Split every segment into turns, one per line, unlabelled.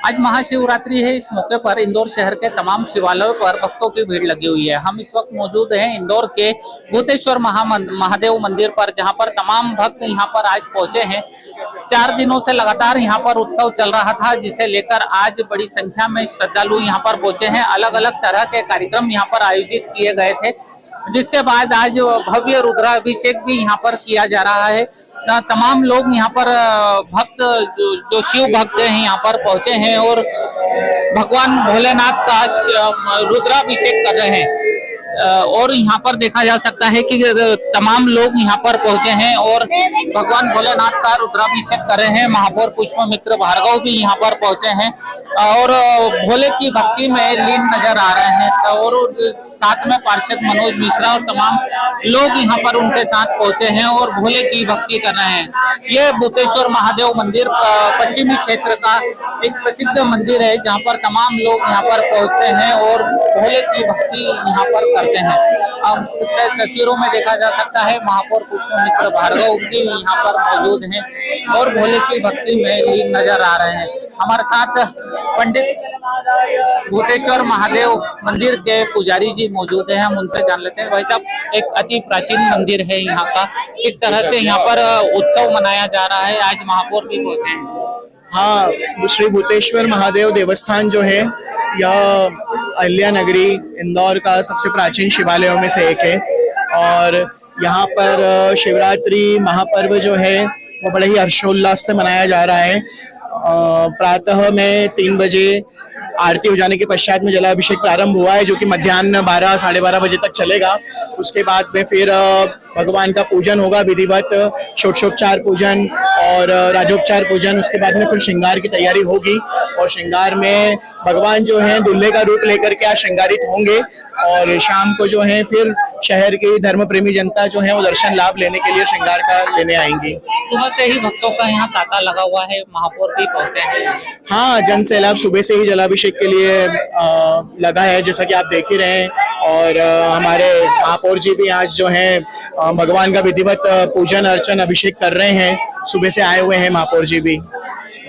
आज महाशिवरात्रि है। इस मौके पर इंदौर शहर के तमाम शिवालयों पर भक्तों की भीड़ लगी हुई है। हम इस वक्त मौजूद हैं इंदौर के भूतेश्वर महादेव मंदिर पर, जहां पर तमाम भक्त यहां पर आज पहुंचे हैं। 4 दिनों से लगातार यहां पर उत्सव चल रहा था, जिसे लेकर आज बड़ी संख्या में श्रद्धालु यहां पर पहुंचे हैं। अलग अलग तरह के कार्यक्रम यहां पर आयोजित किए गए थे, जिसके बाद आज भव्य रुद्राभिषेक भी यहाँ पर किया जा रहा है। तमाम लोग यहाँ पर भक्त जो शिव भक्त हैं यहाँ पर पहुंचे हैं और भगवान भोलेनाथ का रुद्राभिषेक कर रहे हैं। और यहाँ पर देखा जा सकता है कि तमाम लोग यहाँ पर पहुंचे हैं और भगवान भोलेनाथ का रुद्राभिषेक कर रहे हैं। महापौर पुष्पमित्र भार्गव भी यहाँ पर पहुंचे हैं और भोले की भक्ति में लीन नजर आ रहे हैं। और साथ में पार्षद मनोज मिश्रा और तमाम लोग यहाँ पर उनके साथ पहुंचे हैं और भोले की भक्ति कर रहे हैं। ये भूतेश्वर महादेव मंदिर पश्चिमी क्षेत्र का एक प्रसिद्ध मंदिर है, जहाँ पर तमाम लोग यहाँ पर पहुंचते हैं और भोले की भक्ति यहाँ पर करते हैं। अब तस्वीरों में देखा जा सकता है महापौर पुष्पमित्र भार्गव भी यहाँ पर मौजूद हैं और भोले की भक्ति में लीन नजर आ रहे हैं। हमारे साथ पंडित भूतेश्वर महादेव मंदिर के पुजारी जी मौजूद हैं, हम उनसे जान लेते हैं। भाई साहब, एक अति प्राचीन मंदिर है यहाँ का, किस तरह से यहाँ पर उत्सव मनाया जा रहा है? आज महापौर भी पहुंचे हैं।
हाँ, श्री भूतेश्वर महादेव देवस्थान जो है यह अहिल्या नगरी इंदौर का सबसे प्राचीन शिवालयों में से एक है और यहाँ पर शिवरात्रि महापर्व जो है वो बड़े ही हर्षोल्लास से मनाया जा रहा है। प्रातः में 3 बजे आरती हो जाने के पश्चात में जलाभिषेक प्रारंभ हुआ है, जो कि मध्याह्न 12 साढ़े 12 बजे तक चलेगा। उसके बाद में फिर भगवान का पूजन होगा विधिवत, षोडशोपचार पूजन और राजोपचार पूजन। उसके बाद में फिर श्रृंगार की तैयारी होगी और श्रृंगार में भगवान जो है दूल्हे का रूप लेकर के आज श्रृंगारित होंगे और शाम को जो है फिर शहर की धर्म प्रेमी जनता जो है वो दर्शन लाभ लेने के लिए श्रृंगार का लेने आएंगी।
सुबह से ही भक्तों का यहाँ तांता लगा हुआ है, महापौर भी पहुंचे हैं।
हाँ, जन सैलाब सुबह से ही जलाभिषेक के लिए लगा है, जैसा कि आप देख ही रहे हैं। और हमारे महापौर जी भी आज जो है भगवान का विधिवत पूजन अर्चन अभिषेक कर रहे हैं। सुबह से आए हुए हैं महापौर जी भी।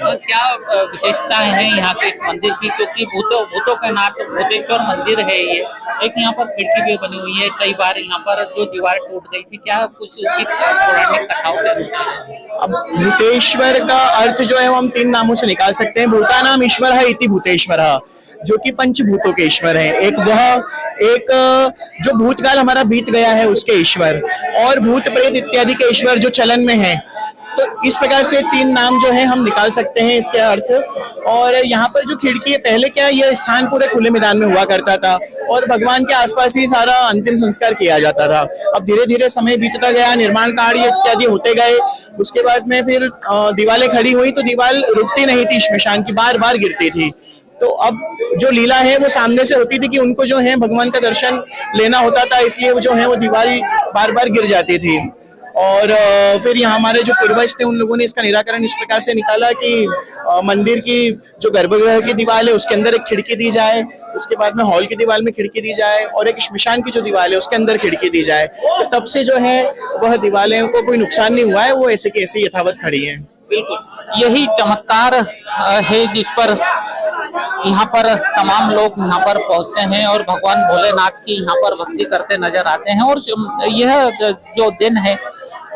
क्या विशेषताएं हैं यहाँ के इस मंदिर की? क्योंकि भूतों के नाथ भूतेश्वर मंदिर है ये। एक यहाँ पर खिड़की भी बनी हुई है, कई बार यहाँ पर जो दीवार टूट गई थी, क्या कुछ उसकी पौराणिक कथाओं के अनुसार?
अब भूतेश्वर का अर्थ जो है वो हम 3 नामों से निकाल सकते हैं। भूतानाम ईश्वर है इति भूतेश्वर, जो कि पंचभूतों के ईश्वर हैं। एक जो भूतकाल हमारा बीत गया है उसके ईश्वर, और भूत प्रेत इत्यादि के ईश्वर जो चलन में हैं। तो इस प्रकार से 3 नाम जो है हम निकाल सकते हैं इसके अर्थ। और यहाँ पर जो खिड़की है, पहले क्या यह स्थान पूरे खुले मैदान में हुआ करता था और भगवान के आसपास ही सारा अंतिम संस्कार किया जाता था। अब धीरे धीरे समय बीतता गया, निर्माण कार्य इत्यादि होते गए। उसके बाद में फिर दीवारें खड़ी हुई तो दीवार रुकती नहीं थी, श्मशान की बार बार गिरती थी। तो अब जो लीला है वो सामने से होती थी कि उनको जो है भगवान का दर्शन लेना होता था, इसलिए वो जो है वो दीवार बार बार गिर जाती थी। और फिर यहाँ हमारे जो पूर्वज थे उन लोगों ने इसका निराकरण इस प्रकार से निकाला कि मंदिर की जो गर्भगृह की दीवार है उसके अंदर एक खिड़की दी जाए, उसके बाद में हॉल की दीवार में खिड़की दी जाए और एक श्मशान की जो दीवार है उसके अंदर खिड़की दी जाए। तो तब से जो है वह दीवारें को कोई नुकसान नहीं हुआ है, वो ऐसे की ऐसे यथावत खड़ी है।
बिल्कुल यही चमत्कार है जिस पर यहाँ पर तमाम लोग यहाँ पर पहुंचते हैं और भगवान भोलेनाथ की यहाँ पर भक्ति करते नजर आते हैं। और यह जो दिन है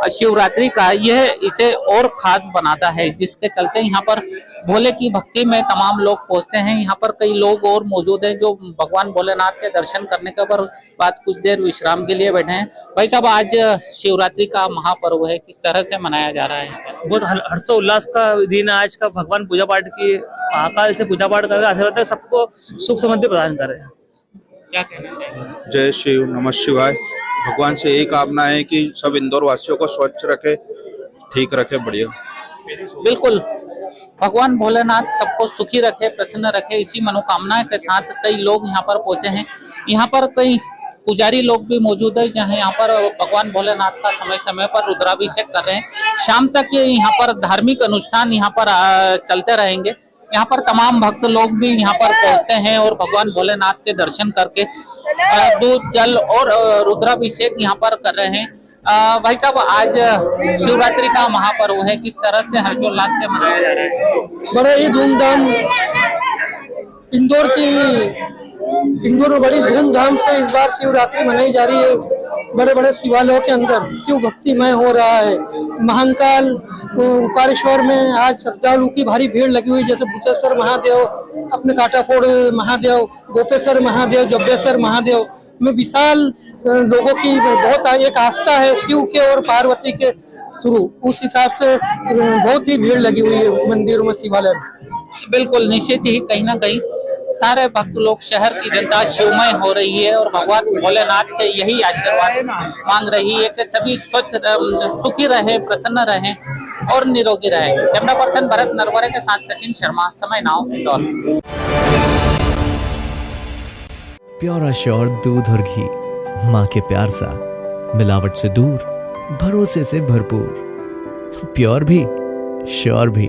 शिवरात्रि का, यह इसे और खास बनाता है, जिसके चलते यहाँ पर भोले की भक्ति में तमाम लोग पहुंचते हैं। यहाँ पर कई लोग और मौजूद हैं जो भगवान भोलेनाथ के दर्शन करने के बाद कुछ देर विश्राम के लिए बैठे हैं। भाई साहब, आज शिवरात्रि का महापर्व है, किस तरह से मनाया जा रहा है?
बहुत हर्षोल्लास का दिन है आज का। भगवान पूजा पाठ की महाकाल से पूजा पाठ कर आशीर्वाद सबको सुख समृद्धि प्रदान करे।
क्या कहना चाहिए?
जय शिव, नमः शिवाय। भगवान से यही कामना है कि सब इंदौर वासियों को स्वच्छ रखे, ठीक रखे, बढ़िया।
बिल्कुल, भगवान भोलेनाथ सबको सुखी रखे, प्रसन्न रखे, इसी मनोकामना के साथ कई लोग यहाँ पर पहुंचे हैं। यहाँ पर कई पुजारी लोग भी मौजूद है, जहाँ यहाँ पर भगवान भोलेनाथ का समय समय पर रुद्राभिषेक कर रहे हैं। शाम तक ये यहाँ पर धार्मिक अनुष्ठान यहाँ पर चलते रहेंगे। यहाँ पर तमाम भक्त लोग भी यहाँ पर पहुंचते हैं और भगवान भोलेनाथ के दर्शन करके दूध जल और रुद्राभिषेक यहाँ पर कर रहे हैं। भाई साहब, आज शिवरात्रि का महापर्व है, किस तरह से हर्षोल्लास से मनाया जा रहा है?
बड़े ही धूमधाम इंदौर में बड़ी धूमधाम से इस बार शिवरात्रि मनाई जा रही है। बड़े बड़े शिवालयों के अंदर शिव भक्तिमय हो रहा है। महाकाल ओंकारेश्वर में आज श्रद्धालु की भारी भीड़ लगी हुई, जैसे भूतेश्वर महादेव, अपने काटाकोड़ महादेव, गोपेश्वर महादेव, जब्बेश्वर महादेव में विशाल लोगों की बहुत एक आस्था है शिव के और पार्वती के थ्रू। उस हिसाब से बहुत ही भीड़ लगी हुई है मंदिरों में, शिवालय में।
बिल्कुल निश्चित ही कहीं ना कहीं सारे भक्त लोग, शहर की जनता शिवमय हो रही है और भगवान भोलेनाथ से यही आशीर्वाद मांग रही है कि सभी स्वच्छ सुखी रहे, प्रसन्न रहें और निरोगी रहें। कैमरा पर्सन भरत नरवरे के साथ सचिन शर्मा, समय नाउ इंदौर।
प्योर श्योर दूध और घी, माँ के प्यार सा, मिलावट से दूर, भरोसे से भरपूर, प्योर भी श्योर भी।